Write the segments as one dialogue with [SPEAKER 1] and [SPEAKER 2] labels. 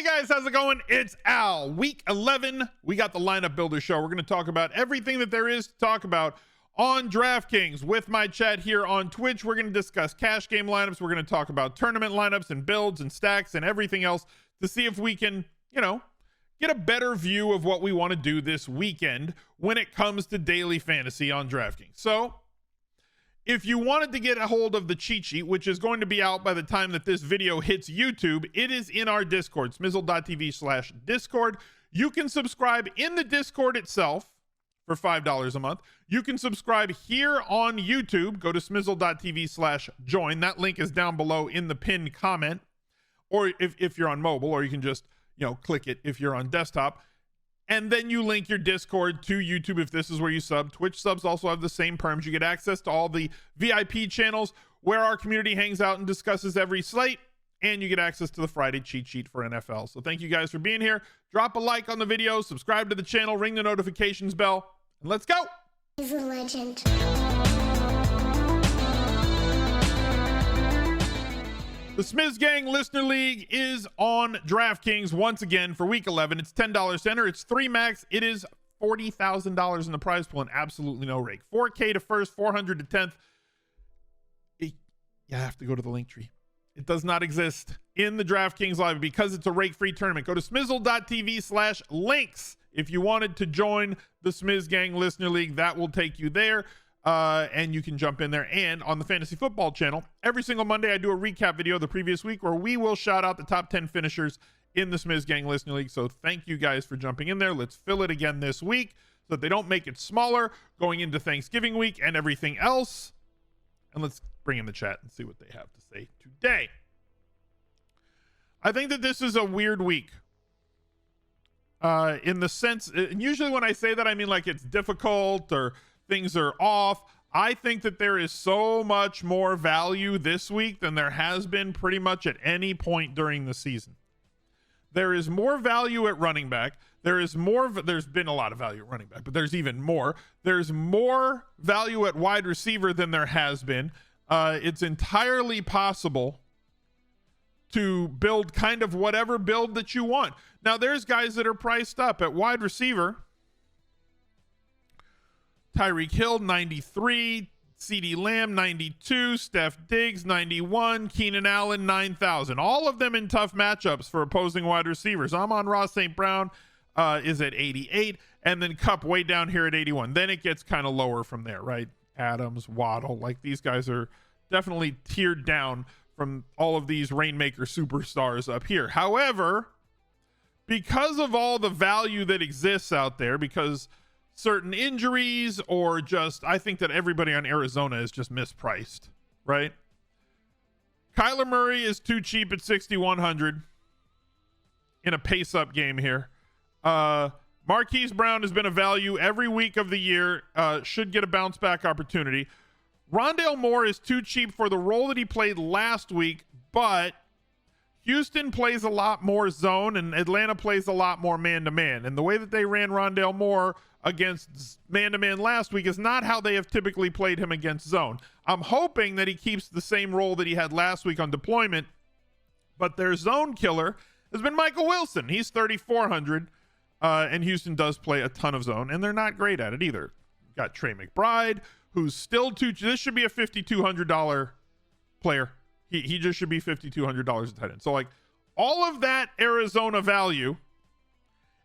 [SPEAKER 1] Hey guys, how's it going? It's Al. Week 11, we got the lineup builder show. We're going to talk about everything that there is to talk about on DraftKings. With my chat here on Twitch, we're going to discuss cash game lineups. We're going to talk about tournament lineups and builds and stacks and everything else to see if we can, get a better view of what we want to do this weekend when it comes to daily fantasy on DraftKings. So if you wanted to get a hold of the cheat sheet, which is going to be out by the time that this video hits YouTube, it is in our Discord, smizzle.tv/Discord. You can subscribe in the Discord itself for $5 a month. You can subscribe here on YouTube. Go to smizzle.tv/join. That link is down below in the pinned comment. Or if you're on mobile, or you can just, click it if you're on desktop. And then you link your Discord to YouTube if this is where you sub. Twitch subs also have the same perms. You get access to all the VIP channels where our community hangs out and discusses every slate. And you get access to the Friday cheat sheet for NFL. So thank you guys for being here. Drop a like on the video, subscribe to the channel, ring the notifications bell, and let's go.
[SPEAKER 2] He's a legend.
[SPEAKER 1] The Smiz Gang Listener League is on DraftKings once again for Week 11. It's $10 to enter. It's 3 max. It is $40,000 in the prize pool and absolutely no rake. 4K to first, 400 to 10th. You have to go to the link tree. It does not exist in the DraftKings live because it's a rake-free tournament. Go to smizzle.tv/links if you wanted to join the Smiz Gang Listener League. That will take you there. And you can jump in there. And on the Fantasy Football channel, every single Monday I do a recap video of the previous week where we will shout out the top 10 finishers in the Smiz Gang Listener League. So thank you guys for jumping in there. Let's fill it again this week so that they don't make it smaller going into Thanksgiving week and everything else. And let's bring in the chat and see what they have to say today. I think that this is a weird week. In the sense, and usually when I say that, I mean like it's difficult or things are off. I think that there is so much more value this week than there has been pretty much at any point during the season. There is more value at running back. There's been a lot of value at running back, but there's even more. There's more value at wide receiver than there has been. It's entirely possible to build kind of whatever build that you want. Now, there's guys that are priced up at wide receiver. Tyreek Hill, 93. CeeDee Lamb, 92. Steph Diggs, 91. Keenan Allen, 9,000. All of them in tough matchups for opposing wide receivers. Amon-Ra St. Brown is at 88. And then Kupp way down here at 81. Then it gets kind of lower from there, right? Adams, Waddle, like these guys are definitely tiered down from all of these Rainmaker superstars up here. However, because of all the value that exists out there, because certain injuries or just, I think that everybody on Arizona is just mispriced, right? Kyler Murray is too cheap at 6,100 in a pace-up game here. Marquise Brown has been a value every week of the year. Should get a bounce-back opportunity. Rondale Moore is too cheap for the role that he played last week, but Houston plays a lot more zone and Atlanta plays a lot more man-to-man. And the way that they ran Rondale Moore against man-to-man last week is not how they have typically played him against zone. I'm hoping that he keeps the same role that he had last week on deployment, but their zone killer has been Michael Wilson. He's 3,400, and Houston does play a ton of zone, and they're not great at it either. Got Trey McBride, who's still this should be a $5,200 player. He just should be $5,200 a tight end. So like all of that Arizona value,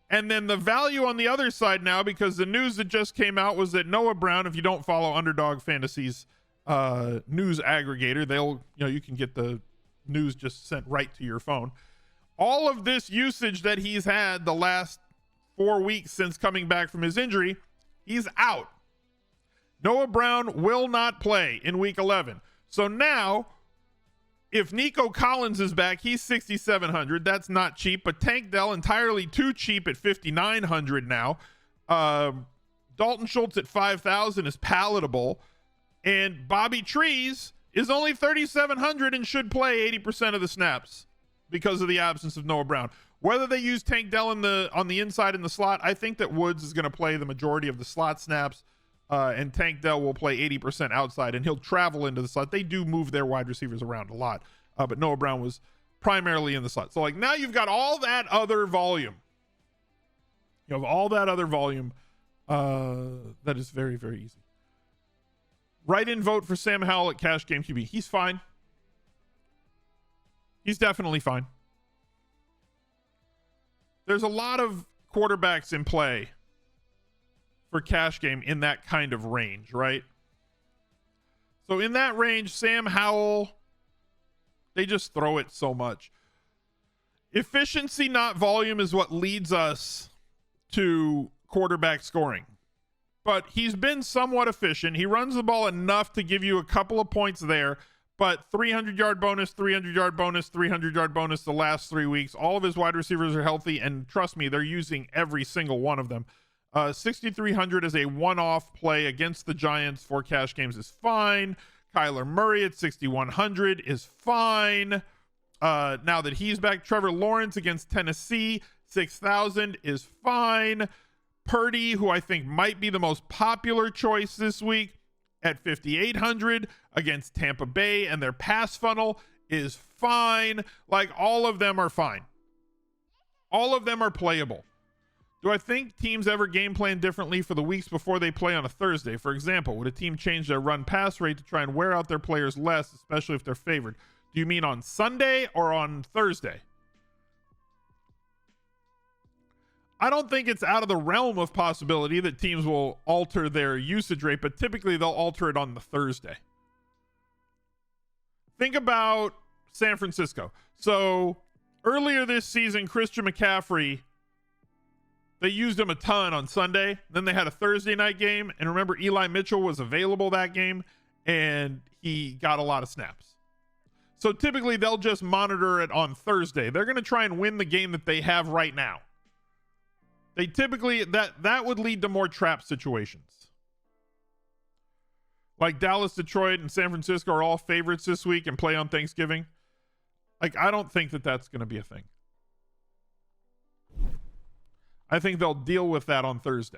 [SPEAKER 1] and then the value on the other side now, because the news that just came out was that Noah Brown, if you don't follow Underdog Fantasy's news aggregator, you can get the news just sent right to your phone. All of this usage that he's had the last 4 weeks since coming back from his injury, he's out. Noah Brown will not play in week 11. So now, if Nico Collins is back, he's 6,700. That's not cheap, but Tank Dell entirely too cheap at 5,900 now. Dalton Schultz at 5,000 is palatable, and Bobby Trees is only 3,700 and should play 80% of the snaps because of the absence of Noah Brown. Whether they use Tank Dell on the inside in the slot, I think that Woods is going to play the majority of the slot snaps. And Tank Dell will play 80% outside, and he'll travel into the slot. They do move their wide receivers around a lot, but Noah Brown was primarily in the slot. So like now you've got all that other volume. You have all that other volume. That is very, very easy. Write-in vote for Sam Howell at Cash Game QB. He's fine. He's definitely fine. There's a lot of quarterbacks in play for Cash Game in that kind of range, right? So in that range, Sam Howell, they just throw it so much. Efficiency, not volume, is what leads us to quarterback scoring. But he's been somewhat efficient. He runs the ball enough to give you a couple of points there, but 300-yard bonus, 300-yard bonus, 300-yard bonus the last 3 weeks. All of his wide receivers are healthy, and trust me, they're using every single one of them. 6,300 as a one-off play against the Giants for Cash Games is fine. Kyler Murray at 6,100 is fine. Now that he's back, Trevor Lawrence against Tennessee, 6,000 is fine. Purdy, who I think might be the most popular choice this week, at 5,800 against Tampa Bay and their pass funnel is fine. Like, all of them are fine. All of them are playable. Do I think teams ever game plan differently for the weeks before they play on a Thursday? For example, would a team change their run pass rate to try and wear out their players less, especially if they're favored? Do you mean on Sunday or on Thursday? I don't think it's out of the realm of possibility that teams will alter their usage rate, but typically they'll alter it on the Thursday. Think about San Francisco. So earlier this season, Christian McCaffrey, they used him a ton on Sunday. Then they had a Thursday night game. And remember, Eli Mitchell was available that game, and he got a lot of snaps. So typically they'll just monitor it on Thursday. They're going to try and win the game that they have right now. They typically, that would lead to more trap situations. Like Dallas, Detroit, and San Francisco are all favorites this week and play on Thanksgiving. Like, I don't think that that's going to be a thing. I think they'll deal with that on Thursday.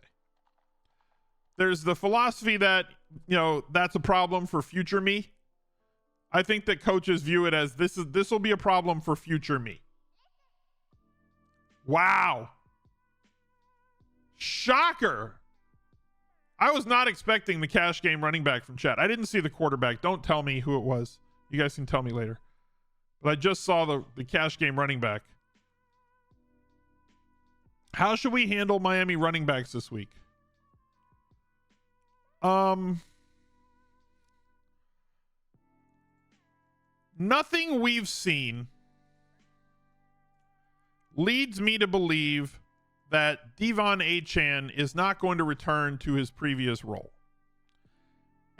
[SPEAKER 1] There's the philosophy that, that's a problem for future me. I think that coaches view it as this will be a problem for future me. Wow. Shocker. I was not expecting the Cash Game running back from chat. I didn't see the quarterback. Don't tell me who it was. You guys can tell me later. But I just saw the Cash Game running back. How should we handle Miami running backs this week? Nothing we've seen leads me to believe that Devon Achane is not going to return to his previous role.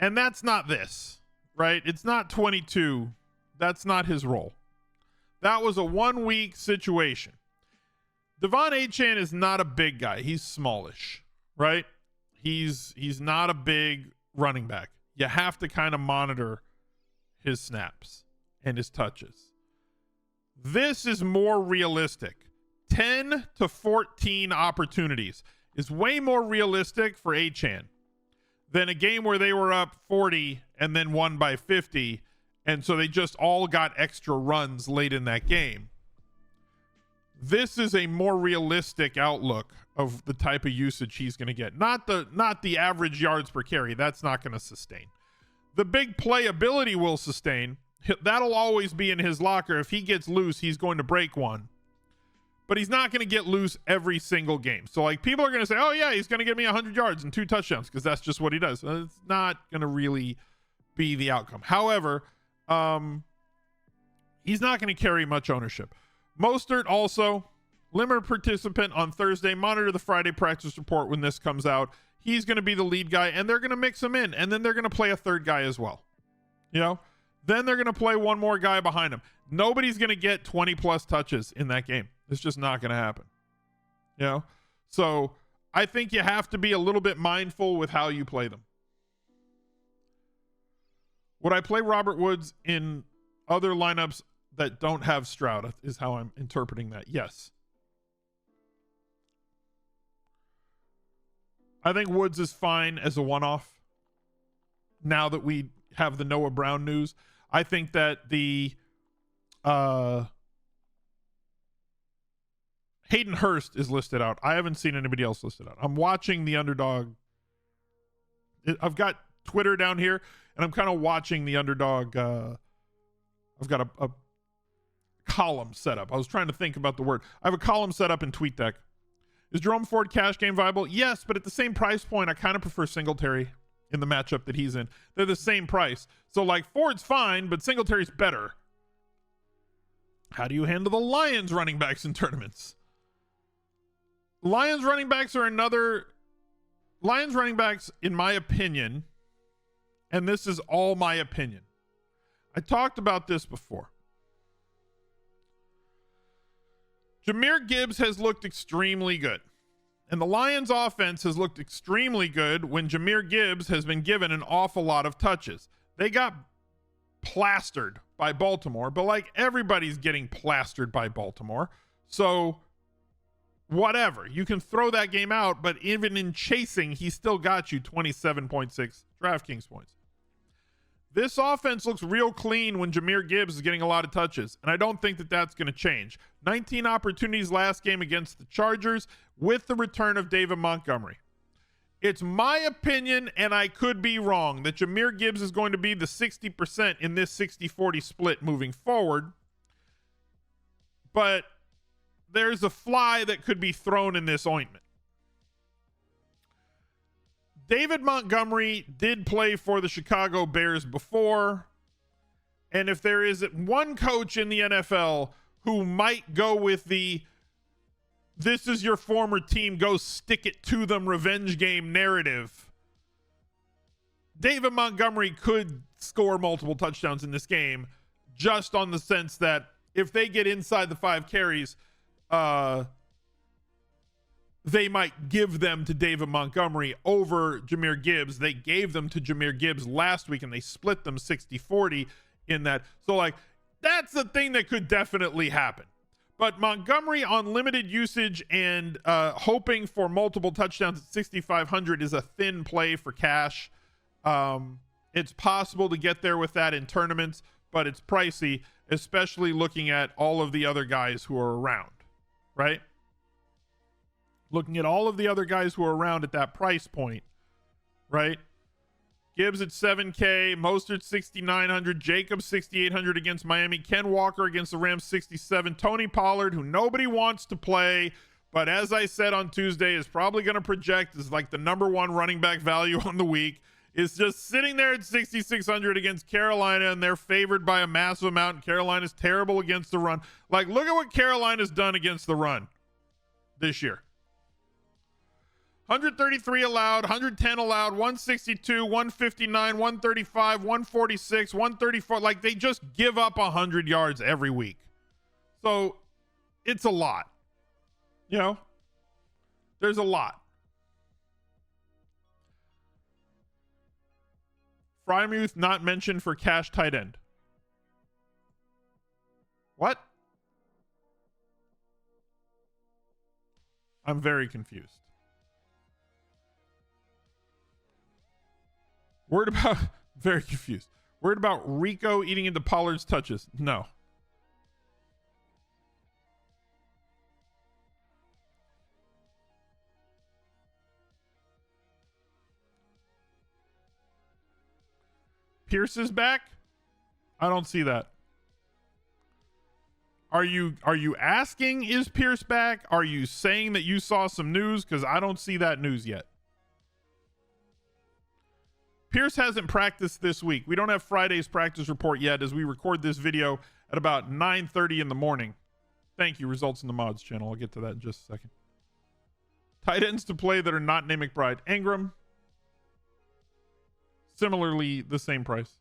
[SPEAKER 1] And that's not this, right? It's not 22. That's not his role. That was a 1 week situation. Devon Achane is not a big guy. He's smallish, right? He's not a big running back. You have to kind of monitor his snaps and his touches. This is more realistic. 10 to 14 opportunities is way more realistic for Achane than a game where they were up 40 and then won by 50, and so they just all got extra runs late in that game. This is a more realistic outlook of the type of usage he's going to get. Not the average yards per carry. That's not going to sustain. The big playability will sustain. That'll always be in his locker. If he gets loose, he's going to break one. But he's not going to get loose every single game. So, like, people are going to say, oh, yeah, he's going to get me 100 yards and 2 touchdowns because that's just what he does. It's not going to really be the outcome. However, he's not going to carry much ownership. Mostert also, limited participant on Thursday. Monitor the Friday practice report when this comes out. He's going to be the lead guy, and they're going to mix him in, and then they're going to play a third guy as well. Then they're going to play one more guy behind him. Nobody's going to get 20-plus touches in that game. It's just not going to happen. So I think you have to be a little bit mindful with how you play them. Would I play Robert Woods in other lineups that don't have Stroud, is how I'm interpreting that? Yes. I think Woods is fine as a one-off now that we have the Noah Brown news. I think that the Hayden Hurst is listed out. I haven't seen anybody else listed out. I'm watching the Underdog. I've got Twitter down here, and I'm kind of watching the Underdog. I've got a column set up. I was trying to think about the word. I have a column set up in TweetDeck. Is Jerome Ford cash game viable? Yes, but at the same price point, I kind of prefer Singletary in the matchup that he's in. They're the same price. So, like, Ford's fine, but Singletary's better. How do you handle the Lions running backs in tournaments? Lions running backs, in my opinion, and this is all my opinion. I talked about this before. Jahmyr Gibbs has looked extremely good. And the Lions offense has looked extremely good when Jahmyr Gibbs has been given an awful lot of touches. They got plastered by Baltimore, but like everybody's getting plastered by Baltimore. So whatever. You can throw that game out, but even in chasing, he still got you 27.6 DraftKings points. This offense looks real clean when Jahmyr Gibbs is getting a lot of touches, and I don't think that that's going to change. 19 opportunities last game against the Chargers with the return of David Montgomery. It's my opinion, and I could be wrong, that Jahmyr Gibbs is going to be the 60% in this 60-40 split moving forward, but there's a fly that could be thrown in this ointment. David Montgomery did play for the Chicago Bears before, and if there is one coach in the NFL who might go with the "this is your former team, go stick it to them" revenge game narrative, David Montgomery could score multiple touchdowns in this game, just on the sense that if they get inside the 5 carries, they might give them to David Montgomery over Jahmyr Gibbs. They gave them to Jahmyr Gibbs last week, and they split them 60-40 in that. So, like, that's the thing that could definitely happen. But Montgomery on limited usage and hoping for multiple touchdowns at 6,500 is a thin play for cash. It's possible to get there with that in tournaments, but it's pricey, especially looking at all of the other guys who are around, right? Looking at all of the other guys who are around at that price point, right? Gibbs at 7K, Mostert 6,900, Jacobs 6,800 against Miami, Ken Walker against the Rams 67, Tony Pollard, who nobody wants to play, but as I said on Tuesday, is probably going to project as like the number 1 running back value on the week, is just sitting there at 6,600 against Carolina, and they're favored by a massive amount, and Carolina's terrible against the run. Like, look at what Carolina's done against the run this year. 133 allowed, 110 allowed, 162, 159, 135, 146, 134. Like, they just give up 100 yards every week. So it's a lot. You know, there's a lot. Frymuth not mentioned for cash tight end. What? I'm very confused. Worried about, very confused. Worried about Rico eating into Pollard's touches. No. Pierce is back? I don't see that. Are you asking, is Pierce back? Are you saying that you saw some news? Because I don't see that news yet. Pierce hasn't practiced this week. We don't have Friday's practice report yet as we record this video at about 9:30 in the morning. Thank you, Results in the Mods channel. I'll get to that in just a second. Tight ends to play that are not Nate McBride. Ingram, similarly the same price.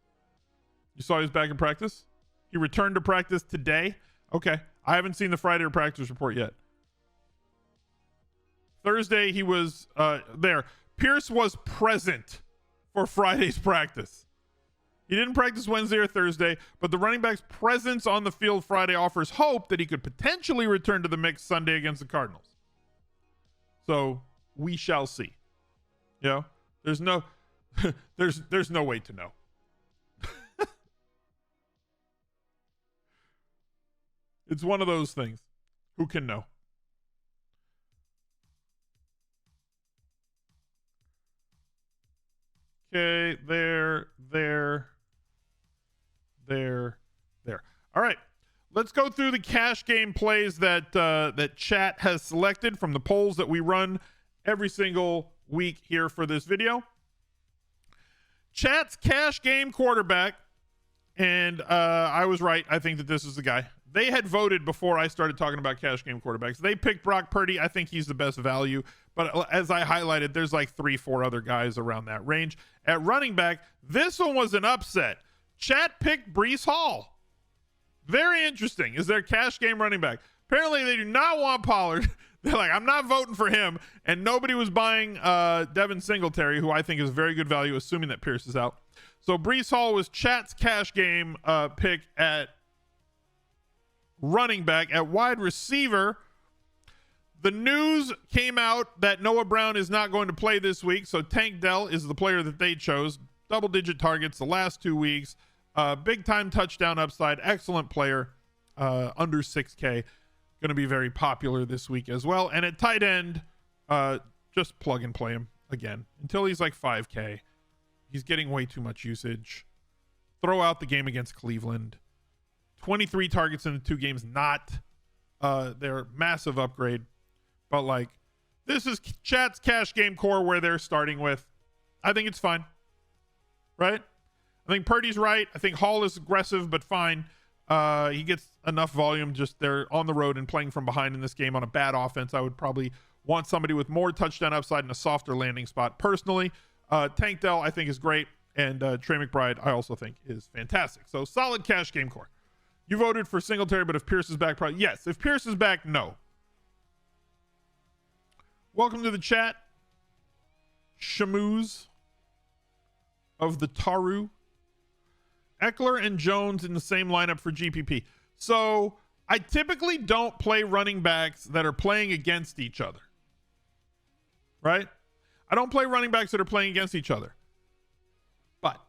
[SPEAKER 1] You saw he was back in practice? He returned to practice today? Okay. I haven't seen the Friday practice report yet. Thursday, he was there. Pierce was present for Friday's practice. He didn't practice Wednesday or Thursday, but the running back's presence on the field Friday offers hope that he could potentially return to the mix Sunday against the Cardinals. So we shall see. You know, there's no there's no way to know. It's one of those things. Who can know? Okay, there. All right. Let's go through the cash game plays that that chat has selected from the polls that we run every single week here for this video. Chat's cash game quarterback, and I was right. I think that this is the guy. They had voted before I started talking about cash game quarterbacks. They picked Brock Purdy. I think he's the best value. But as I highlighted, there's like 3-4 other guys around that range. At running back, this one was an upset. Chat picked Breece Hall. Very interesting. Is their cash game running back? Apparently, they do not want Pollard. They're like, I'm not voting for him. And nobody was buying Devin Singletary, who I think is very good value, assuming that Pierce is out. So Breece Hall was Chat's cash game pick at running back. At wide receiver, the news came out that Noah Brown is not going to play this week. So Tank Dell is the player that they chose. Double-digit targets the last 2 weeks. Big-time touchdown upside. Excellent player. Under 6K. Going to be very popular this week as well. And at tight end, just plug and play him again until he's like 5K. He's getting way too much usage. Throw out the game against Cleveland. 23 targets in the 2 games. Not their massive upgrade. But like, this is Chat's cash game core where they're starting with. I think it's fine. Right? I think Purdy's right. I think Hall is aggressive, but fine. He gets enough volume just there on the road and playing from behind in this game on a bad offense. I would probably want somebody with more touchdown upside and a softer landing spot personally. Tank Dell, I think, is great. And Trey McBride, I also think, is fantastic. So solid cash game core. You voted for Singletary, but if Pierce is back, probably yes. If Pierce is back, no. Welcome to the chat. Shamoos of the Taru. Eckler and Jones in the same lineup for GPP. So I typically don't play running backs that are playing against each other. Right? I don't play running backs that are playing against each other. But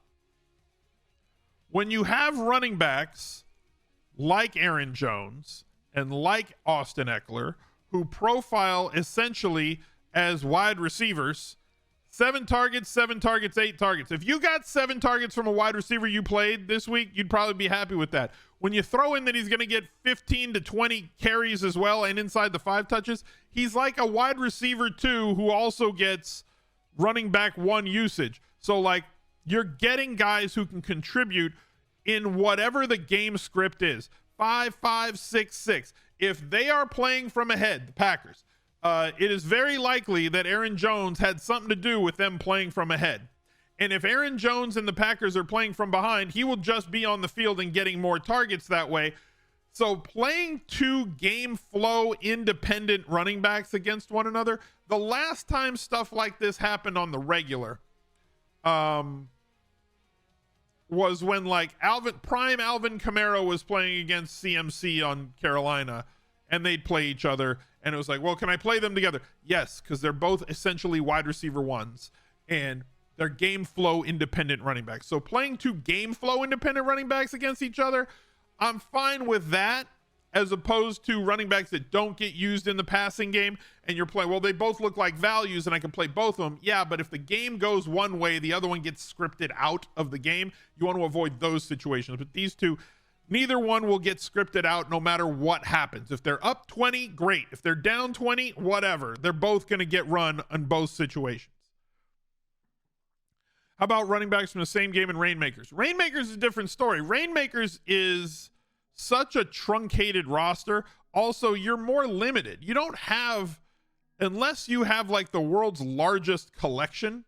[SPEAKER 1] when you have running backs like Aaron Jones and like Austin Eckler, who profile essentially as wide receivers, 7 targets, 8 targets. If you got 7 targets from a wide receiver you played this week, you'd probably be happy with that. When you throw in that he's going to get 15 to 20 carries as well and inside the 5 touches, he's like a wide receiver 2 who also gets running back 1 usage. So like, you're getting guys who can contribute in whatever the game script is. 5, 5, 6, 6. If they are playing from ahead, the Packers, it is very likely that Aaron Jones had something to do with them playing from ahead. And if Aaron Jones and the Packers are playing from behind, he will just be on the field and getting more targets that way. So playing 2 game flow independent running backs against one another, the last time stuff like this happened on the regular was when like prime Alvin Kamara was playing against CMC on Carolina, and they'd play each other. And it was like, well, can I play them together? Yes, because they're both essentially wide receiver 1s, and they're game flow independent running backs. So playing 2 game flow independent running backs against each other, I'm fine with that, as opposed to running backs that don't get used in the passing game. And you're playing, well, they both look like values and I can play both of them. Yeah, but if the game goes one way, the other one gets scripted out of the game. You want to avoid those situations. But these 2, neither one will get scripted out no matter what happens. If they're up 20, great. If they're down 20, whatever. They're both going to get run in both situations. How about running backs from the same game in Rainmakers? Rainmakers is a different story. Rainmakers is such a truncated roster. Also, you're more limited. You don't have, unless you have like the world's largest collection,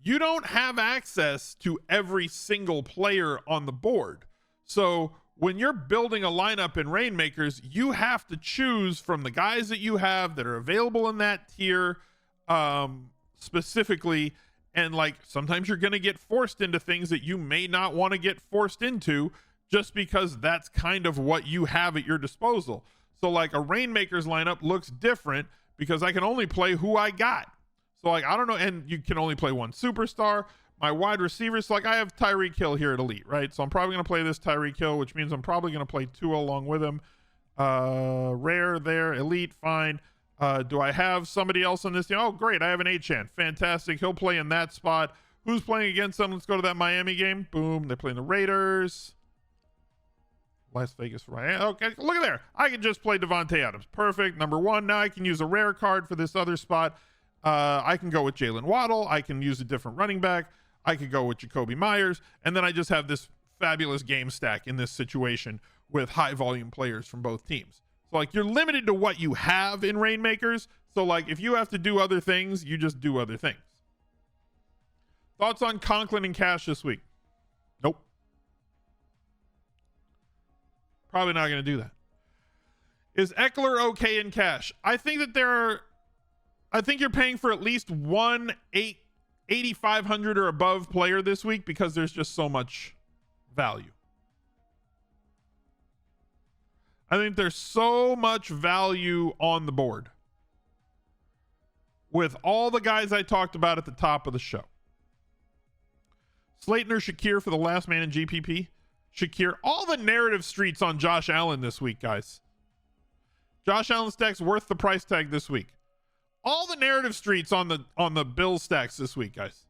[SPEAKER 1] you don't have access to every single player on the board. So when you're building a lineup in Rainmakers, you have to choose from the guys that you have that are available in that tier specifically. And like, sometimes you're going to get forced into things that you may not want to get forced into just because that's kind of what you have at your disposal. So like a Rainmakers lineup looks different because I can only play who I got. So like, I don't know. And you can only play 1 superstar. My wide receivers, like I have Tyreek Hill here at Elite, right? So I'm probably going to play this Tyreek Hill, which means I'm probably going to play Tua along with him. Rare there, Elite, fine. Do I have somebody else on this team? Oh, great. I have an Achane. Fantastic. He'll play in that spot Who's playing against them? Let's go to that Miami game. Boom. They're playing the Raiders. Las Vegas for Miami. Okay, look at there. I can just play Devontae Adams. Perfect. Number one. Now I can use a rare card for this other spot. I can go with Jalen Waddle. I can use a different running back. I could go with Jacoby Myers. And then I just have this fabulous game stack in this situation with high volume players from both teams. So like you're limited to what you have in Rainmakers. So like if you have to do other things, you just do other things. Thoughts on Conklin and Cash this week? Nope. Probably not going to do that. Is Eckler okay in Cash? I think that I think you're paying for at least one 8,500 or above player this week because there's just so much value. I think there's so much value on the board with all the guys I talked about at the top of the show. Slayton or Shakir for the last man in GPP. Shakir, all the narrative streets on Josh Allen this week, guys. Josh Allen stacks worth the price tag this week. All the narrative streets on the Bills stacks this week, guys.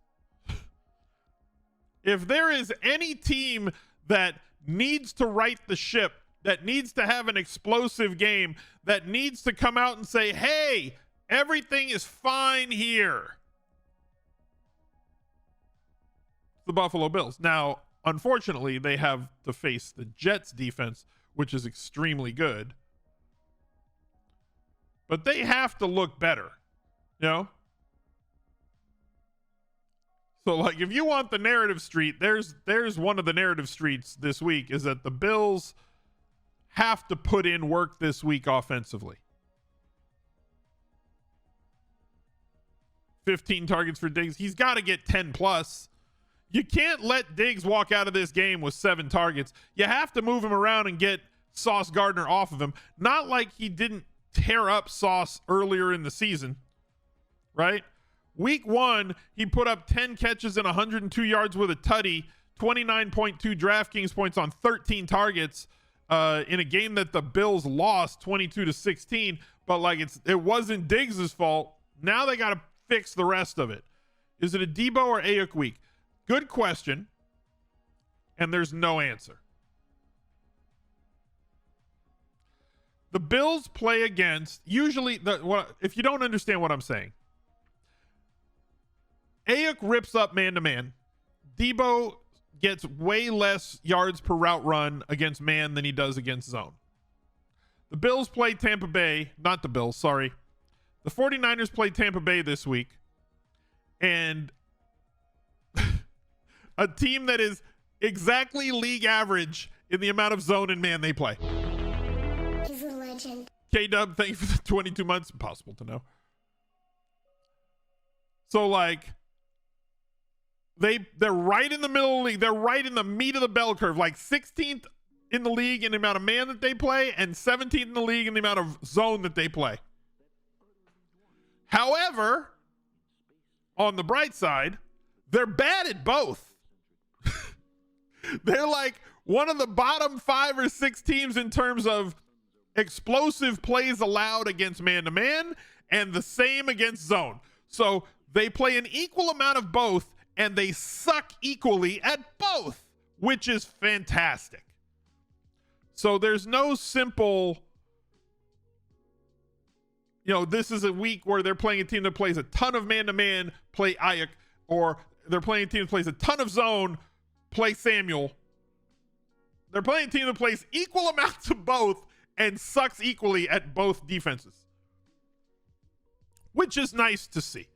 [SPEAKER 1] If there is any team that needs to right the ship, that needs to have an explosive game, that needs to come out and say, hey, everything is fine here, the Buffalo Bills. Now, unfortunately, they have to face the Jets defense, which is extremely good. But they have to look better, you know? So, like, if you want the narrative street, there's one of the narrative streets this week is that the Bills have to put in work this week offensively. 15 targets for Diggs. He's got to get 10 plus. You can't let Diggs walk out of this game with 7 targets. You have to move him around and get Sauce Gardner off of him. Not like he didn't tear up Sauce earlier in the season, right? Week 1, he put up 10 catches and 102 yards with a tutty, 29.2 DraftKings points on 13 targets in a game that the Bills lost 22-16. But like it wasn't Diggs' fault. Now they got to fix the rest of it. Is it a Debo or Ayuk week? Good question, and there's no answer. The Bills play against usually if you don't understand what I'm saying, Ayuk rips up man-to-man. Debo gets way less yards per route run against man than he does against zone. The Bills play Tampa Bay, not the Bills, sorry. The 49ers play Tampa Bay this week, and a team that is exactly league average in the amount of zone and man they play.
[SPEAKER 2] He's a legend.
[SPEAKER 1] K-Dub, thank you for the 22 months. Impossible to know. So, like, they're right in the middle of the league. They're right in the meat of the bell curve. Like 16th in the league in the amount of man that they play and 17th in the league in the amount of zone that they play. However, on the bright side, they're bad at both. They're like one of the bottom 5 or 6 teams in terms of explosive plays allowed against man-to-man and the same against zone. So they play an equal amount of both and they suck equally at both, which is fantastic. So there's no simple, this is a week where they're playing a team that plays a ton of man-to-man, play Ayuk, or they're playing a team that plays a ton of zone, play Samuel. They're playing a team that plays equal amounts of both and sucks equally at both defenses, which is nice to see.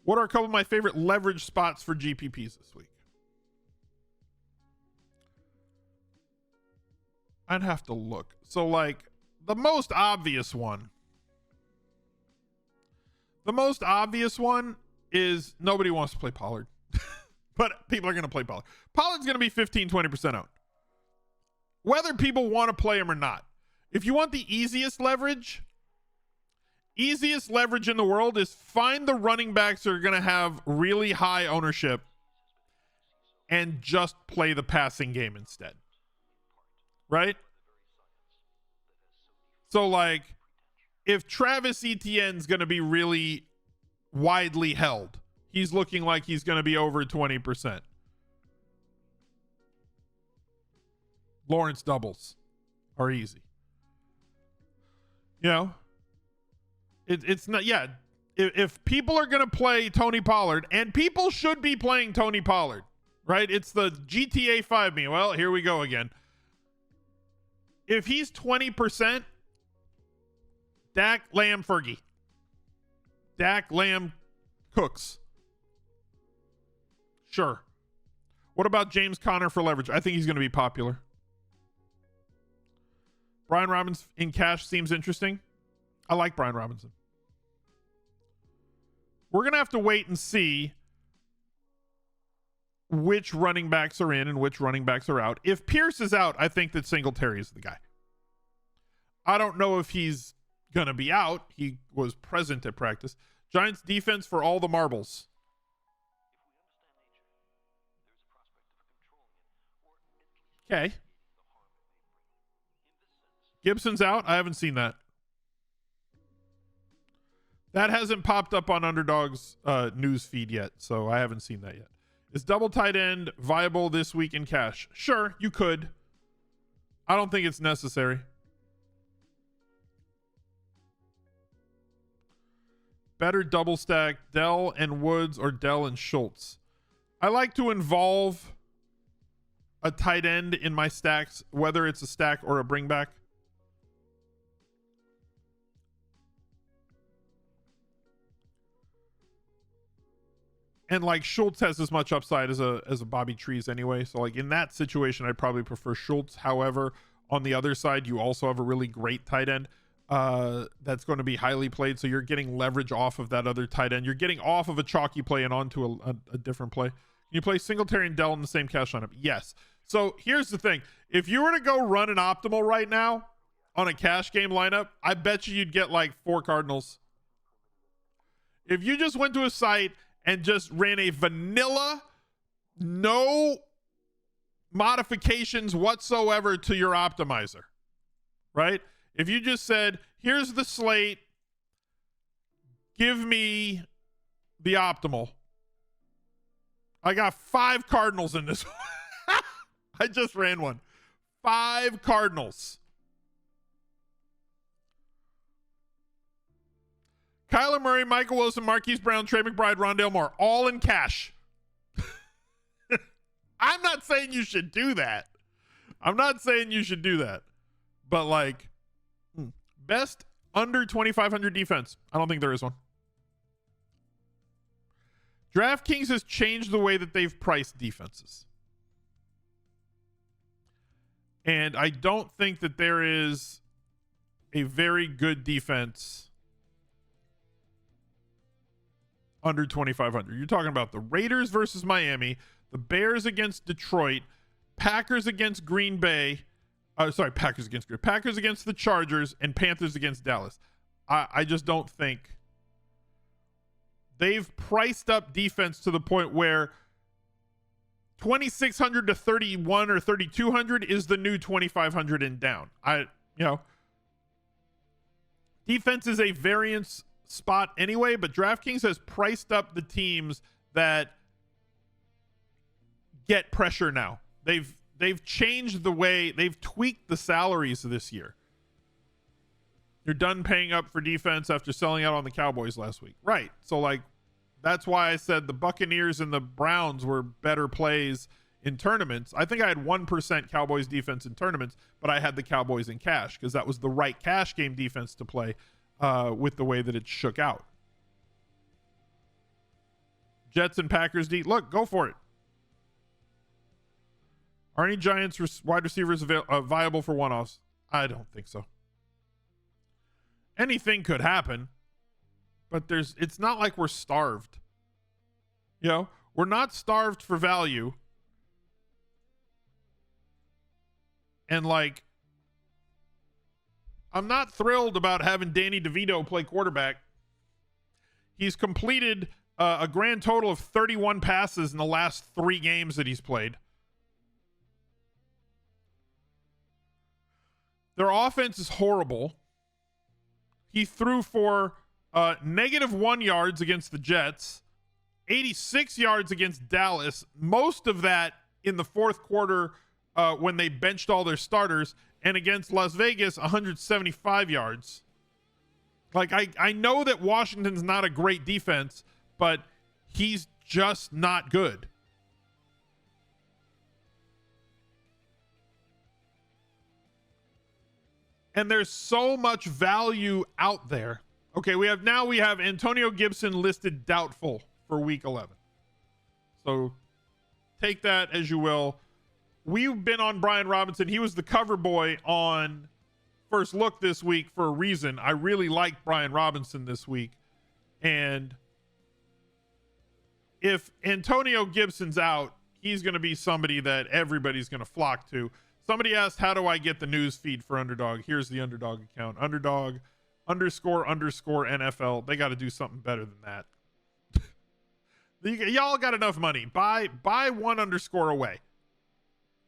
[SPEAKER 1] What are a couple of my favorite leverage spots for GPPs this week? I'd have to look. So, like, the most obvious one is nobody wants to play Pollard. But people are going to play Pollard. Pollard's going to be 15-20% owned, whether people want to play him or not. If you want the easiest leverage in the world is find the running backs that are going to have really high ownership and just play the passing game instead. Right? So, like, if Travis Etienne's going to be really widely held. He's looking like he's going to be over 20%. Lawrence doubles are easy. You know, it's not, yeah. If people are going to play Tony Pollard, and people should be playing Tony Pollard, right? It's the GTA 5 me. Well, here we go again. If he's 20%, Dak, Lamb, Fergie. Dak, Lamb, Cooks. Sure. What about James Conner for leverage? I think he's going to be popular. Brian Robinson in cash seems interesting. I like Brian Robinson. We're going to have to wait and see which running backs are in and which running backs are out. If Pierce is out, I think that Singletary is the guy. I don't know if he's going to be out. He was present at practice. Giants defense for all the marbles. Okay. Gibson's out. I haven't seen that. That hasn't popped up on Underdog's news feed yet, so I haven't seen that yet. Is double tight end viable this week in cash? Sure, you could. I don't think it's necessary. Better double stack Dell and Woods or Dell and Schultz. I like to involve a tight end in my stacks, whether it's a stack or a bring back. And like Schultz has as much upside as a Bobby Trees anyway. So like in that situation, I'd probably prefer Schultz. However, on the other side, you also have a really great tight end that's going to be highly played. So you're getting leverage off of that other tight end. You're getting off of a chalky play and onto a different play. Can you play Singletary and Dell in the same cash lineup? Yes. So here's the thing. If you were to go run an optimal right now on a cash game lineup, I bet you'd get like 4 Cardinals. If you just went to a site and just ran a vanilla, no modifications whatsoever to your optimizer, right? If you just said, here's the slate, give me the optimal. I got 5 Cardinals in this one. I just ran one. 5 Cardinals. Kyler Murray, Michael Wilson, Marquise Brown, Trey McBride, Rondale Moore, all in cash. I'm not saying you should do that. But like, best under 2,500 defense. I don't think there is one. DraftKings has changed the way that they've priced defenses. And I don't think that there is a very good defense under 2,500. You're talking about the Raiders versus Miami, the Bears against Detroit, Packers against Green Bay. Packers against the Chargers, and Panthers against Dallas. I just don't think they've priced up defense to the point where 2,600 to 31 or 3,200 is the new 2,500 and down. Defense is a variance spot anyway, but DraftKings has priced up the teams that get pressure now. They've changed the way, they've tweaked the salaries this year. You're done paying up for defense after selling out on the Cowboys last week. Right. So like, that's why I said the Buccaneers and the Browns were better plays in tournaments. I think I had 1% Cowboys defense in tournaments, but I had the Cowboys in cash because that was the right cash game defense to play with the way that it shook out. Jets and Packers D. Look, go for it. Are any Giants wide receivers viable for one-offs? I don't think so. Anything could happen, but it's not like we're starved. We're not starved for value. And like, I'm not thrilled about having Danny DeVito play quarterback. He's completed a grand total of 31 passes in the last 3 games that he's played. Their offense is horrible. He threw for -1 yards against the Jets, 86 yards against Dallas, most of that in the fourth quarter when they benched all their starters, and against Las Vegas, 175 yards. Like, I know that Washington's not a great defense, but he's just not good. And there's so much value out there. Okay, we have Antonio Gibson listed doubtful for week 11. So take that as you will. We've been on Brian Robinson. He was the cover boy on First Look this week for a reason. I really like Brian Robinson this week. And if Antonio Gibson's out, he's going to be somebody that everybody's going to flock to. Somebody asked, how do I get the news feed for Underdog? Here's the Underdog account. Underdog __ NFL. They got to do something better than that. Y'all got enough money. Buy one underscore away.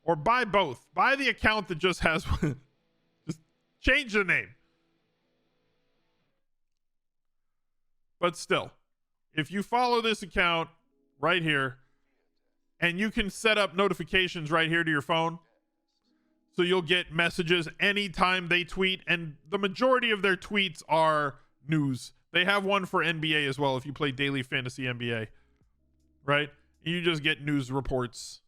[SPEAKER 1] Or buy both. Buy the account that just has one. Just change the name. But still, if you follow this account right here, and you can set up notifications right here to your phone, so you'll get messages anytime they tweet, and the majority of their tweets are news. They have one for NBA as well if you play Daily Fantasy NBA, right? You just get news reports,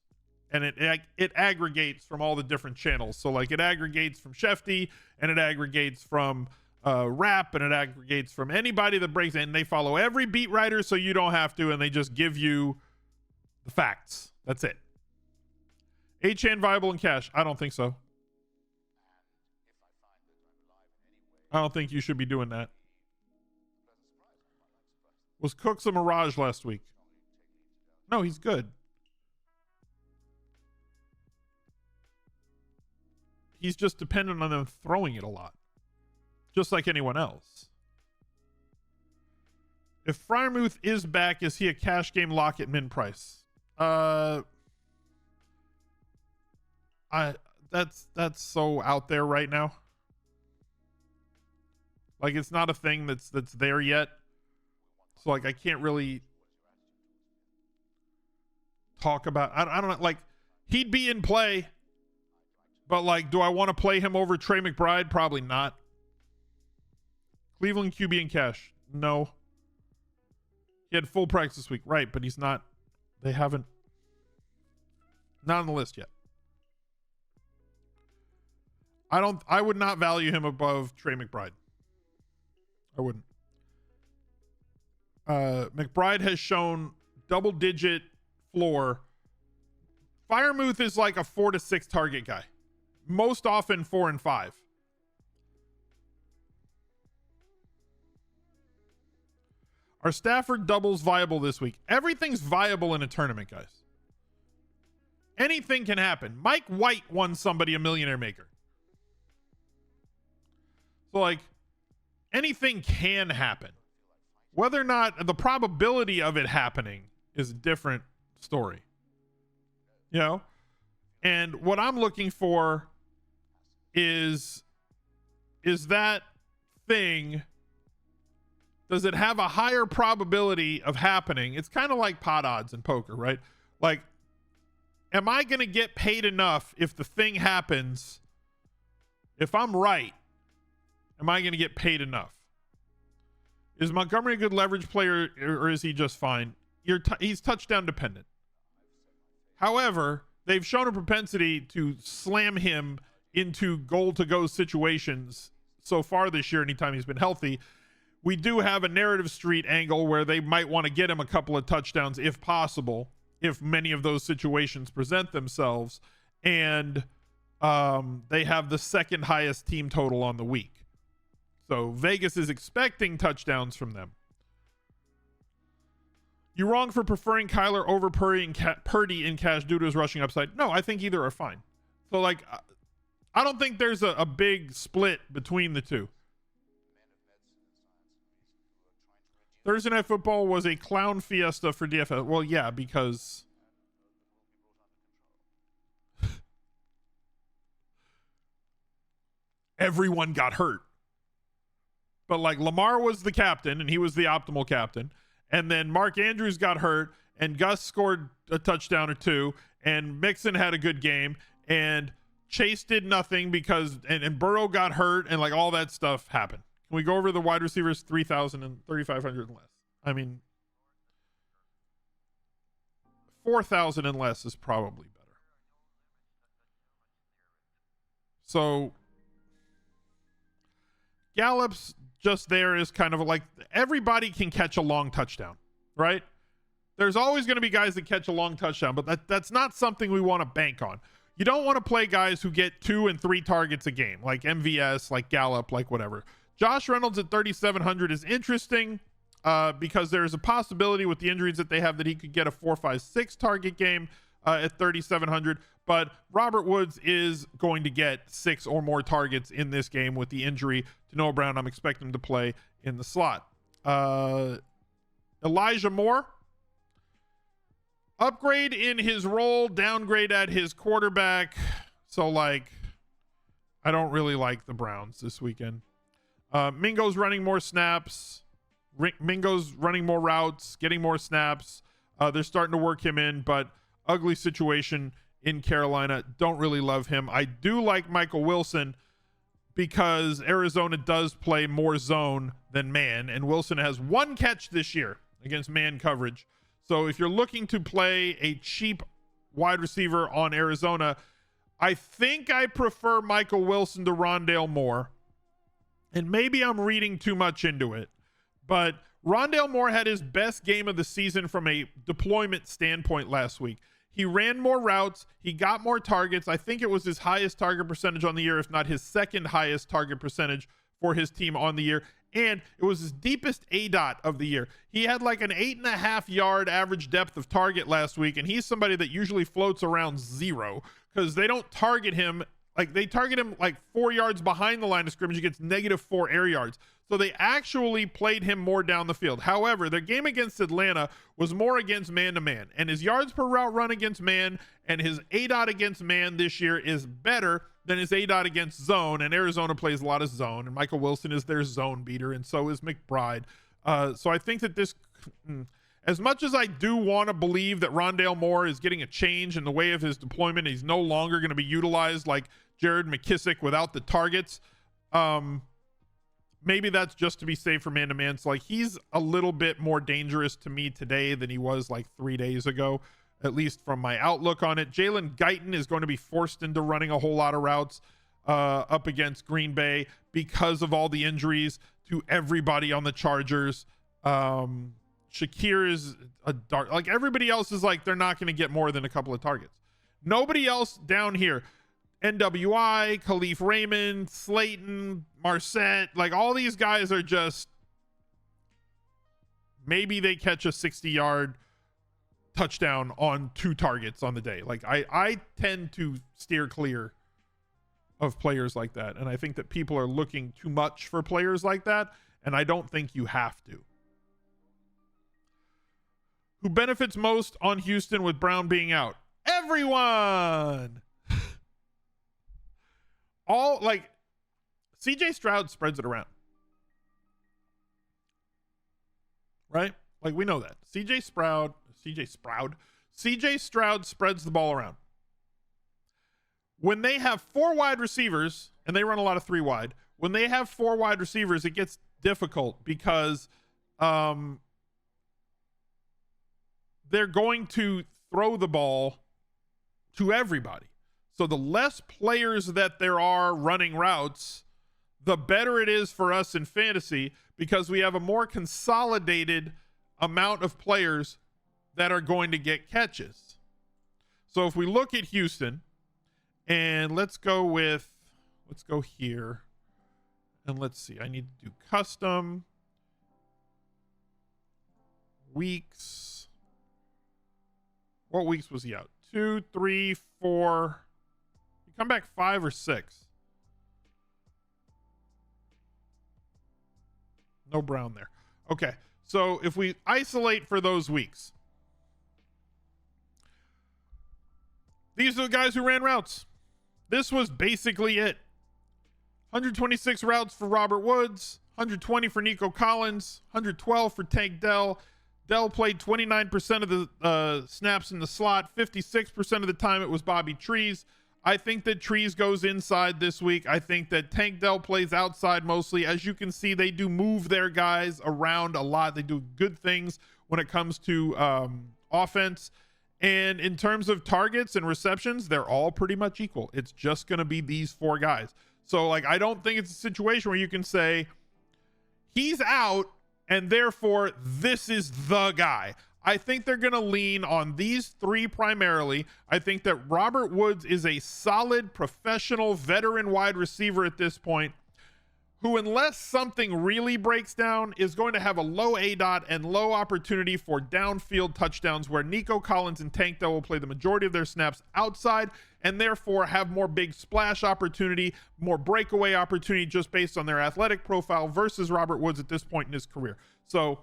[SPEAKER 1] and it aggregates from all the different channels. So like it aggregates from Shefty, and it aggregates from Rap, and it aggregates from anybody that breaks in. They follow every beat writer so you don't have to, and they just give you the facts. That's it. Achane viable in cash? I don't think so. I don't think you should be doing that. Was Cooks a mirage last week? No, he's good. He's just dependent on them throwing it a lot. Just like anyone else. If Freiermuth is back, is he a cash game lock at min price? That's so out there right now. Like, it's not a thing that's there yet. So like I can't really talk about. I don't know. Like, he'd be in play, but like, do I want to play him over Trey McBride? Probably not. Cleveland QB in cash? No. He had full practice this week, right? But he's not. They haven't. Not on the list yet. I would not value him above Trey McBride. I wouldn't. McBride has shown double-digit floor. Freiermuth is like a 4 to 6 target guy. Most often 4 and 5. Are Stafford doubles viable this week? Everything's viable in a tournament, guys. Anything can happen. Mike White won somebody a millionaire maker. So, like, anything can happen. Whether or not the probability of it happening is a different story. You know? And what I'm looking for is that thing, does it have a higher probability of happening? It's kind of like pot odds in poker, right? Like, am I going to get paid enough if the thing happens? If I'm right, am I going to get paid enough? Is Montgomery a good leverage player, or is he just fine? He's touchdown dependent. However, they've shown a propensity to slam him into goal-to-go situations so far this year anytime he's been healthy. We do have a narrative street angle where they might want to get him a couple of touchdowns if possible, if many of those situations present themselves. And they have the second highest team total on the week. So Vegas is expecting touchdowns from them. You wrong for preferring Kyler over Purdy in cash due to his rushing upside. No, I think either are fine. So, like, I don't think there's a big split between the two. Thursday Night Football was a clown fiesta for DFS. Well, yeah, because everyone got hurt. but like Lamar was the captain and he was the optimal captain. And then Mark Andrews got hurt and Gus scored a touchdown or two and Mixon had a good game and Chase did nothing because and Burrow got hurt and like all that stuff happened. Can we go over the wide receivers 3,000 and 3,500 and less? I mean, 4,000 and less is probably better. So Gallup's just there is kind of like everybody can catch a long touchdown, right? There's always going to be guys that catch a long touchdown, but that's not something we want to bank on. You don't want to play guys who get 2 and 3 targets a game, like MVS, like Gallup, like whatever. Josh Reynolds at 3,700 is interesting because there's a possibility with the injuries that they have that he could get a 4, 5, 6 target game at 3,700. But Robert Woods is going to get 6 or more targets in this game with the injury to Noah Brown. I'm expecting him to play in the slot. Elijah Moore, upgrade in his role, downgrade at his quarterback. So, like, I don't really like the Browns this weekend. Mingo's running more snaps. Mingo's running more routes, getting more snaps. They're starting to work him in, but ugly situation in Carolina. Don't really love him. I do like Michael Wilson because Arizona does play more zone than man, and Wilson has 1 catch this year against man coverage. So if you're looking to play a cheap wide receiver on Arizona, I think I prefer Michael Wilson to Rondale Moore. And maybe I'm reading too much into it, but Rondale Moore had his best game of the season from a deployment standpoint last week. He ran more routes. He got more targets. I think it was his highest target percentage on the year, if not his second highest target percentage for his team on the year. And it was his deepest ADOT of the year. He had like an 8.5 yard average depth of target last week. And he's somebody that usually floats around 0 because they don't target him. Like they target him like 4 yards behind the line of scrimmage. He gets -4 air yards. So they actually played him more down the field. However, their game against Atlanta was more against man-to-man. And his yards per route run against man and his ADOT against man this year is better than his ADOT against zone. And Arizona plays a lot of zone. And Michael Wilson is their zone beater. And so is McBride. So I think that this... As much as I do want to believe that Rondale Moore is getting a change in the way of his deployment, he's no longer going to be utilized like Jared McKissick without the targets. Maybe that's just to be safe for man-to-man. So like he's a little bit more dangerous to me today than he was like 3 days ago, at least from my outlook on it. Jalen Guyton is going to be forced into running a whole lot of routes up against Green Bay because of all the injuries to everybody on the Chargers. Shakir is a dart. Like everybody else is like, they're not going to get more than a couple of targets. Nobody else down here. NWI, Khalif Raymond, Slayton, Marset, like all these guys are just, maybe they catch a 60-yard touchdown on 2 targets on the day. Like I tend to steer clear of players like that. And I think that people are looking too much for players like that. And I don't think you have to. Who benefits most on Houston with Brown being out? Everyone. All like CJ Stroud spreads it around. Right? Like we know that. CJ Stroud spreads the ball around. When they have 4 wide receivers, and they run a lot of 3 wide, when they have 4 wide receivers, it gets difficult because they're going to throw the ball to everybody. So the less players that there are running routes, the better it is for us in fantasy because we have a more consolidated amount of players that are going to get catches. So if we look at Houston, and let's go here, and let's see. I need to do custom weeks. What weeks was he out? 2, 3, 4. You come back 5 or 6. No Brown there. Okay. So if we isolate for those weeks, these are the guys who ran routes. This was basically it. 126 routes for Robert Woods, 120 for Nico Collins, 112 for Tank Dell. Dell played 29% of the snaps in the slot. 56% of the time it was Bobby Trees. I think that Trees goes inside this week. I think that Tank Dell plays outside mostly. As you can see, they do move their guys around a lot. They do good things when it comes to offense. And in terms of targets and receptions, they're all pretty much equal. It's just going to be these four guys. So, like, I don't think it's a situation where you can say he's out and therefore this is the guy. I think they're going to lean on these three primarily. I think that Robert Woods is a solid professional veteran wide receiver at this point, who, unless something really breaks down, is going to have a low ADOT and low opportunity for downfield touchdowns, where Nico Collins and Tank Dell will play the majority of their snaps outside and therefore have more big splash opportunity, more breakaway opportunity just based on their athletic profile versus Robert Woods at this point in his career. So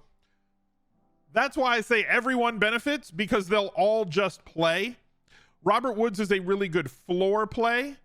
[SPEAKER 1] that's why I say everyone benefits, because they'll all just play. Robert Woods is a really good floor play.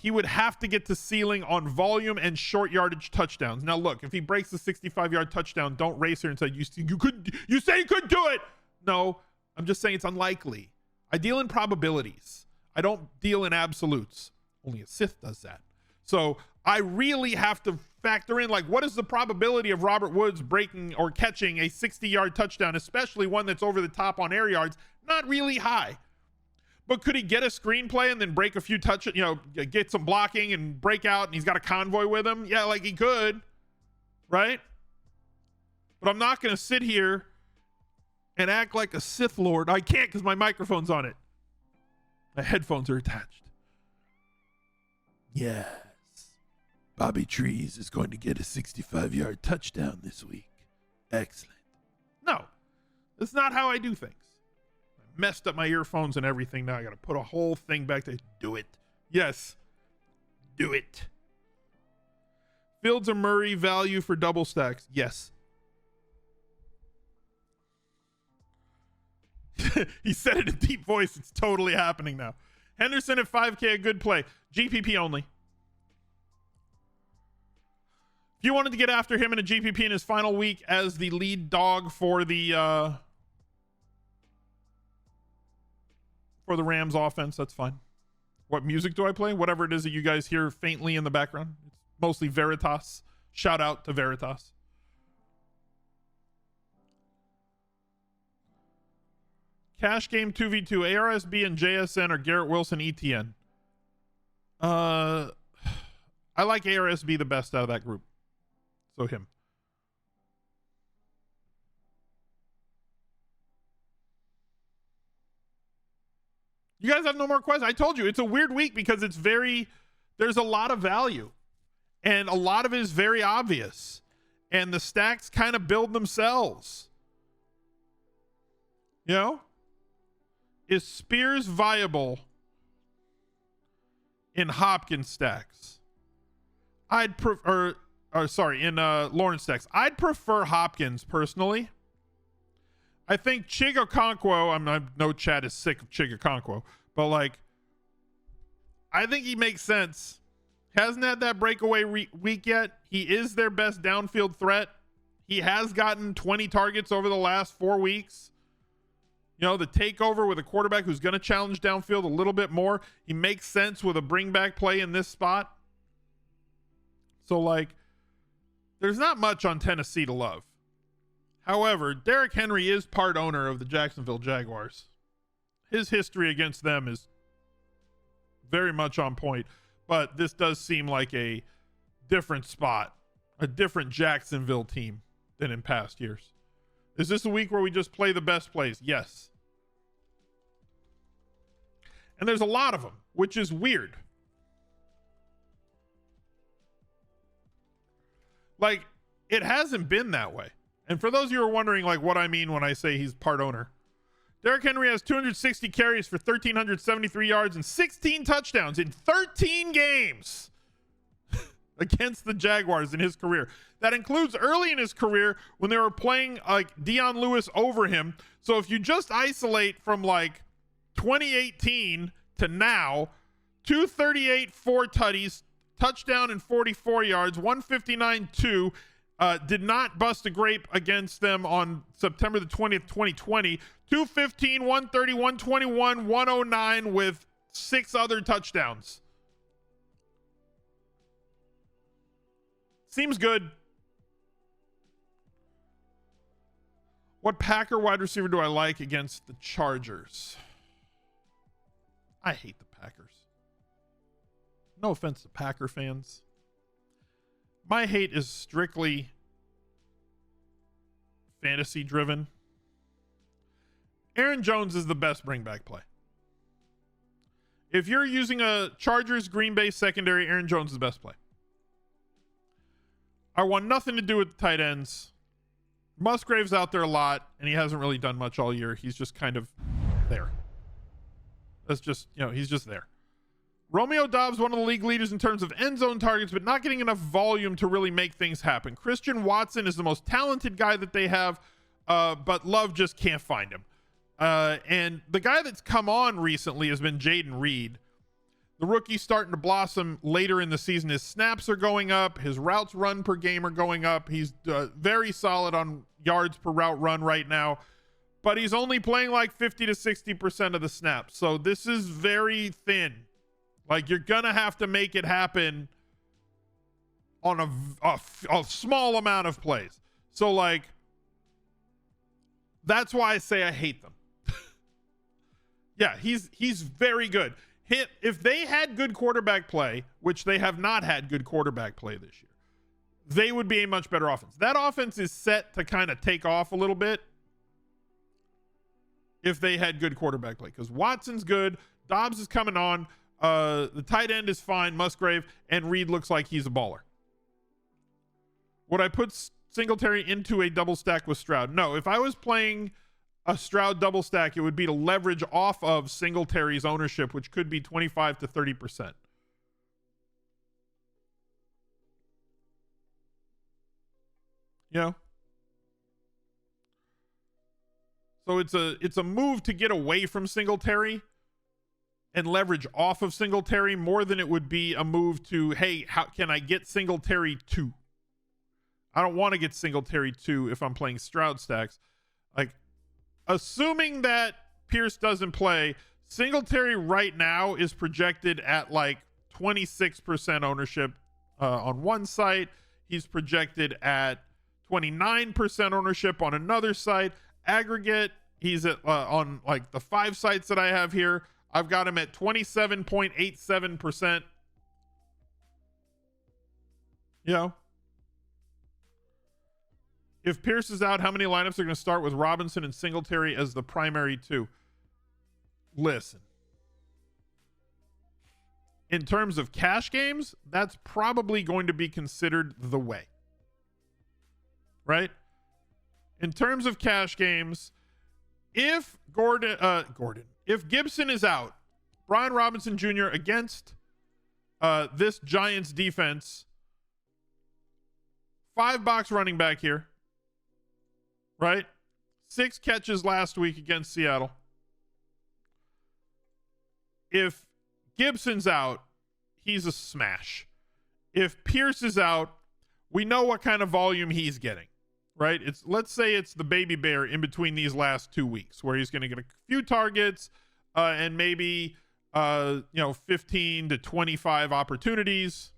[SPEAKER 1] He would have to get to ceiling on volume and short yardage touchdowns. Now, look, if he breaks the 65-yard touchdown, don't race here and say, you say you could do it. No, I'm just saying it's unlikely. I deal in probabilities. I don't deal in absolutes. Only a Sith does that. So I really have to factor in, like, what is the probability of Robert Woods breaking or catching a 60-yard touchdown, especially one that's over the top on air yards? Not really high. But could he get a screenplay and then break a few get some blocking and break out, and he's got a convoy with him? Yeah, like, he could, right? But I'm not going to sit here and act like a Sith Lord. I can't because my microphone's on it. My headphones are attached. Yes. Bobby Trees is going to get a 65-yard touchdown this week. Excellent. No, that's not how I do things. I messed up my earphones and everything. Now I got to put a whole thing back to do it. Yes. Do it. Fields or Murray value for double stacks? Yes. He said it in a deep voice. It's totally happening now. Henderson at 5K, a good play. GPP only. If you wanted to get after him in a GPP in his final week as the lead dog for the Rams offense, that's fine. What music do I play? Whatever it is that you guys hear faintly in the background. It's mostly Veritas. Shout out to Veritas. Cash game 2v2, ARSB and JSN or Garrett Wilson ETN. I like ARSB the best out of that group. So him. You guys have no more questions? I told you, it's a weird week because there's a lot of value. And a lot of it is very obvious. And the stacks kind of build themselves. You know? Is Spears viable in Hopkins stacks? In Lawrence stacks. I'd prefer Hopkins personally. I think Chig Okonkwo, I know Chad is sick of Chig Okonkwo, but like, I think he makes sense. Hasn't had that breakaway week yet. He is their best downfield threat. He has gotten 20 targets over the last 4 weeks. You know, the takeover with a quarterback who's going to challenge downfield a little bit more. He makes sense with a bring back play in this spot. So, like, there's not much on Tennessee to love. However, Derrick Henry is part owner of the Jacksonville Jaguars. His history against them is very much on point, but this does seem like a different spot, a different Jacksonville team than in past years. Is this a week where we just play the best plays? Yes. And there's a lot of them, which is weird. Like, it hasn't been that way. And for those of you who are wondering, like, what I mean when I say he's part owner, Derrick Henry has 260 carries for 1,373 yards and 16 touchdowns in 13 games against the Jaguars in his career. That includes early in his career when they were playing like Deion Lewis over him. So if you just isolate from like 2018 to now, 238, 4 tutties, touchdown and 44 yards, 159-2. Did not bust a grape against them on September the 20th, 2020. 215, 130, 121, 109 with 6 other touchdowns. Seems good. What Packer wide receiver do I like against the Chargers? I hate the Packers. No offense to Packer fans. My hate is strictly fantasy driven. Aaron Jones is the best bring back play. If you're using a Chargers Green Bay secondary, Aaron Jones is the best play. I want nothing to do with the tight ends. Musgrave's out there a lot, and he hasn't really done much all year. He's just kind of there. That's just, he's just there. Romeo Doubs, one of the league leaders in terms of end zone targets, but not getting enough volume to really make things happen. Christian Watson is the most talented guy that they have, but Love just can't find him. And the guy that's come on recently has been Jaden Reed. The rookie's starting to blossom later in the season. His snaps are going up. His routes run per game are going up. He's very solid on yards per route run right now, but he's only playing like 50 to 60% of the snaps. So this is very thin. Like, you're going to have to make it happen on a small amount of plays. So, like, that's why I say I hate them. Yeah, he's very good. If they had good quarterback play, which they have not had good quarterback play this year, they would be a much better offense. That offense is set to kind of take off a little bit if they had good quarterback play, because Watson's good. Dobbs is coming on. The tight end is fine, Musgrave, and Reed looks like he's a baller. Would I put Singletary into a double stack with Stroud? No. If I was playing a Stroud double stack, it would be to leverage off of Singletary's ownership, which could be 25 to 30%. So it's a move to get away from Singletary and leverage off of Singletary more than it would be a move to, hey, how can I get Singletary 2? I don't want to get Singletary 2 if I'm playing Stroud stacks. Like, assuming that Pierce doesn't play, Singletary right now is projected at like 26% ownership on one site. He's projected at 29% ownership on another site. Aggregate, he's at on like the 5 sites that I have here, I've got him at 27.87%. If Pierce is out, how many lineups are going to start with Robinson and Singletary as the primary 2? Listen. In terms of cash games, that's probably going to be considered the way. Right? In terms of cash games, if if Gibson is out, Brian Robinson Jr. against this Giants defense, $5 running back here, right? 6 catches last week against Seattle. If Gibson's out, he's a smash. If Pierce is out, we know what kind of volume he's getting. Right? Let's say it's the baby bear in between these last 2 weeks where he's going to get a few targets and maybe 15 to 25 opportunities.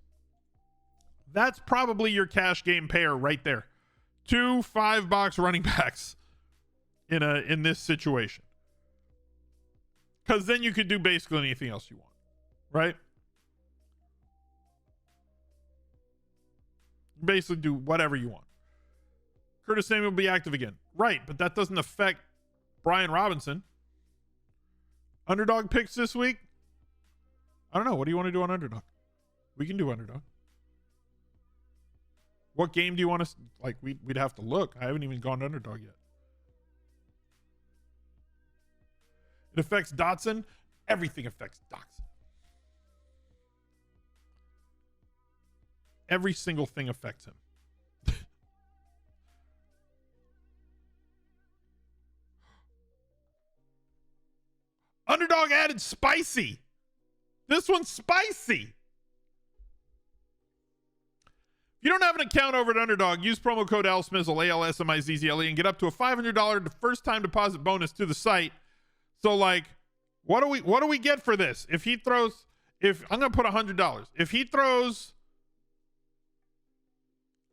[SPEAKER 1] That's probably your cash game pair right there. 2 $5 running backs in this situation. Because then you could do basically anything else you want. Right? Basically do whatever you want. Curtis Samuel will be active again. Right, but that doesn't affect Brian Robinson. Underdog picks this week? I don't know. What do you want to do on Underdog? We can do Underdog. What game do you want to... Like, we'd have to look. I haven't even gone to Underdog yet. It affects Dotson. Everything affects Dotson. Every single thing affects him. Underdog added spicy. This one's spicy. If you don't have an account over at Underdog, use promo code ALSMIZZLE, ALSMIZZLE, and get up to a $500 first-time deposit bonus to the site. So, like, what do we get for this? If he throws, I'm gonna put $100. If he throws,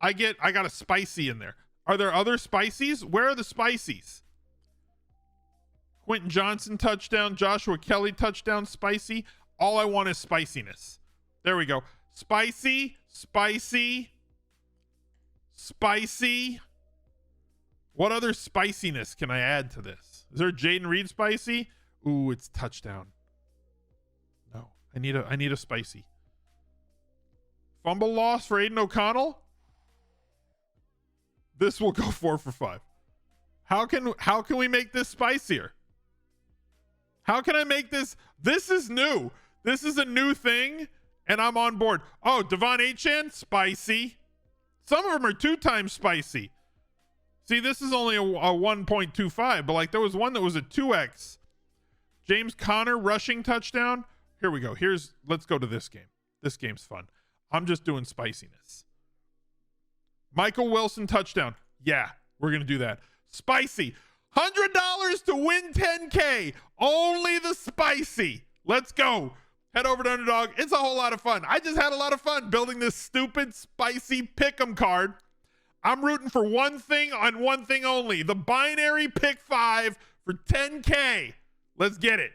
[SPEAKER 1] I got a spicy in there. Are there other spicies? Where are the spicies? Quentin Johnson touchdown, Joshua Kelly touchdown, spicy. All I want is spiciness. There we go. Spicy. What other spiciness can I add to this? Is there Jaden Reed spicy? Ooh, it's touchdown. No, I need a spicy. Fumble loss for Aiden O'Connell. This will go 4 for 5. How can we make this spicier? How can I make this? This is new. This is a new thing, and I'm on board. Oh, Devon Achane, spicy. Some of them are 2 times spicy. See, this is only a 1.25, but like there was one that was a 2x. James Conner rushing touchdown. Here we go. Let's go to this game. This game's fun. I'm just doing spiciness. Michael Wilson touchdown. Yeah, we're going to do that. Spicy. $100 to win 10K. Only the spicy. Let's go. Head over to Underdog. It's a whole lot of fun. I just had a lot of fun building this stupid spicy pick'em card. I'm rooting for one thing and one thing only. The binary pick 5 for 10K. Let's get it.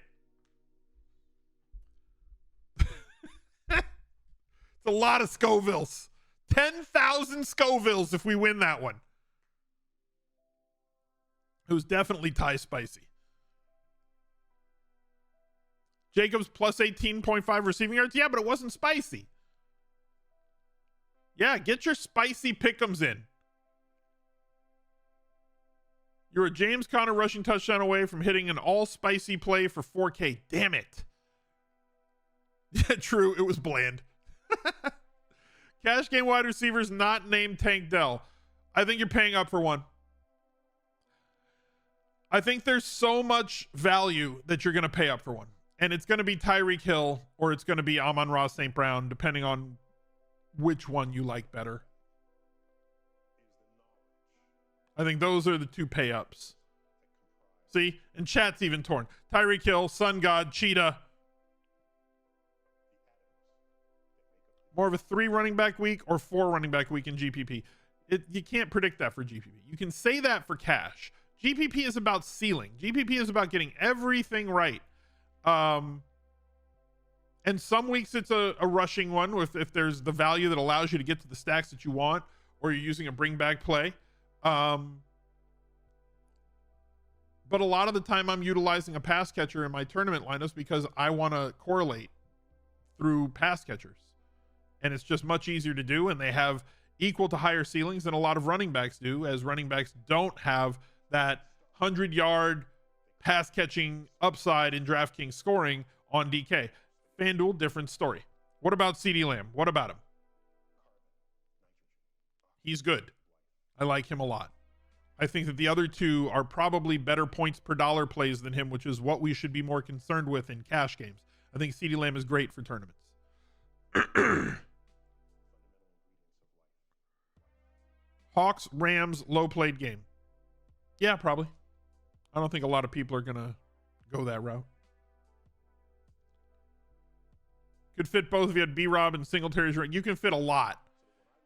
[SPEAKER 1] It's a lot of Scovilles. 10,000 Scovilles if we win that one. It was definitely Thai spicy. Jacobs plus 18.5 receiving yards. Yeah, but it wasn't spicy. Yeah, get your spicy pick'ems in. You're a James Conner rushing touchdown away from hitting an all-spicy play for 4K. Damn it. Yeah, true. It was bland. Cash game wide receivers not named Tank Dell. I think you're paying up for one. I think there's so much value that you're going to pay up for one. And it's going to be Tyreek Hill or it's going to be Amon-Ra St. Brown, depending on which one you like better. I think those are the 2 pay ups. See? And chat's even torn. Tyreek Hill, Sun God, Cheetah. More of a 3 running back week or 4 running back week in GPP. You can't predict that for GPP. You can say that for cash. GPP is about ceiling. GPP is about getting everything right. And some weeks it's a rushing one if there's the value that allows you to get to the stacks that you want, or you're using a bring back play. But a lot of the time I'm utilizing a pass catcher in my tournament lineups because I want to correlate through pass catchers. And it's just much easier to do, and they have equal to higher ceilings than a lot of running backs do, as running backs don't have that 100-yard pass catching upside in DraftKings scoring on DK. FanDuel, different story. What about CeeDee Lamb? What about him? He's good. I like him a lot. I think that the other 2 are probably better points per dollar plays than him, which is what we should be more concerned with in cash games. I think CeeDee Lamb is great for tournaments. Hawks, Rams, low played game. Yeah, probably. I don't think a lot of people are going to go that route. Could fit both of you at B-Rob and Singletary's. You can fit a lot.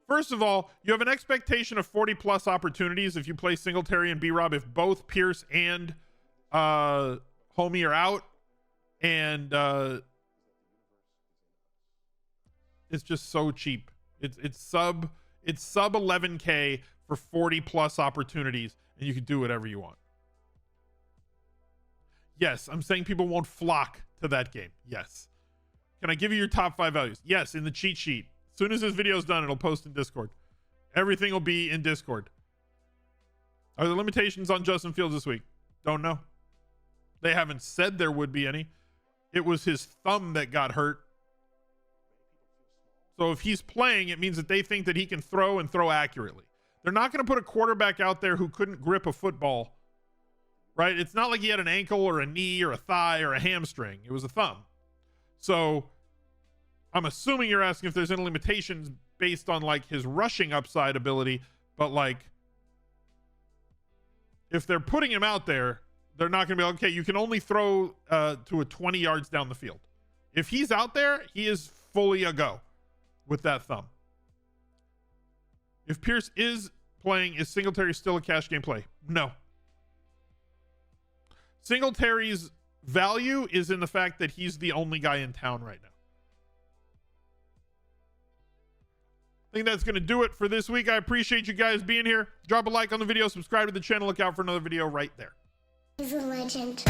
[SPEAKER 1] First of all, you have an expectation of 40 plus opportunities if you play Singletary and B-Rob if both Pierce and Homie are out. And it's just so cheap. It's sub 11K for 40 plus opportunities, and you can do whatever you want. Yes, I'm saying people won't flock to that game. Yes. Can I give you your top 5 values? Yes, in the cheat sheet. As soon as this video is done, it'll post in Discord. Everything will be in Discord. Are there limitations on Justin Fields this week? Don't know. They haven't said there would be any. It was his thumb that got hurt. So if he's playing, it means that they think that he can throw and throw accurately. They're not going to put a quarterback out there who couldn't grip a football, right? It's not like he had an ankle or a knee or a thigh or a hamstring. It was a thumb. So I'm assuming you're asking if there's any limitations based on like his rushing upside ability, but like if they're putting him out there, they're not going to be okay, you can only throw to a 20 yards down the field. If he's out there, he is fully a go with that thumb. If Pierce is playing, is Singletary still a cash game play? No. Singletary's value is in the fact that he's the only guy in town right now. I think that's going to do it for this week. I appreciate you guys being here. Drop a like on the video, subscribe to the channel, look out for another video right there.
[SPEAKER 2] He's a legend.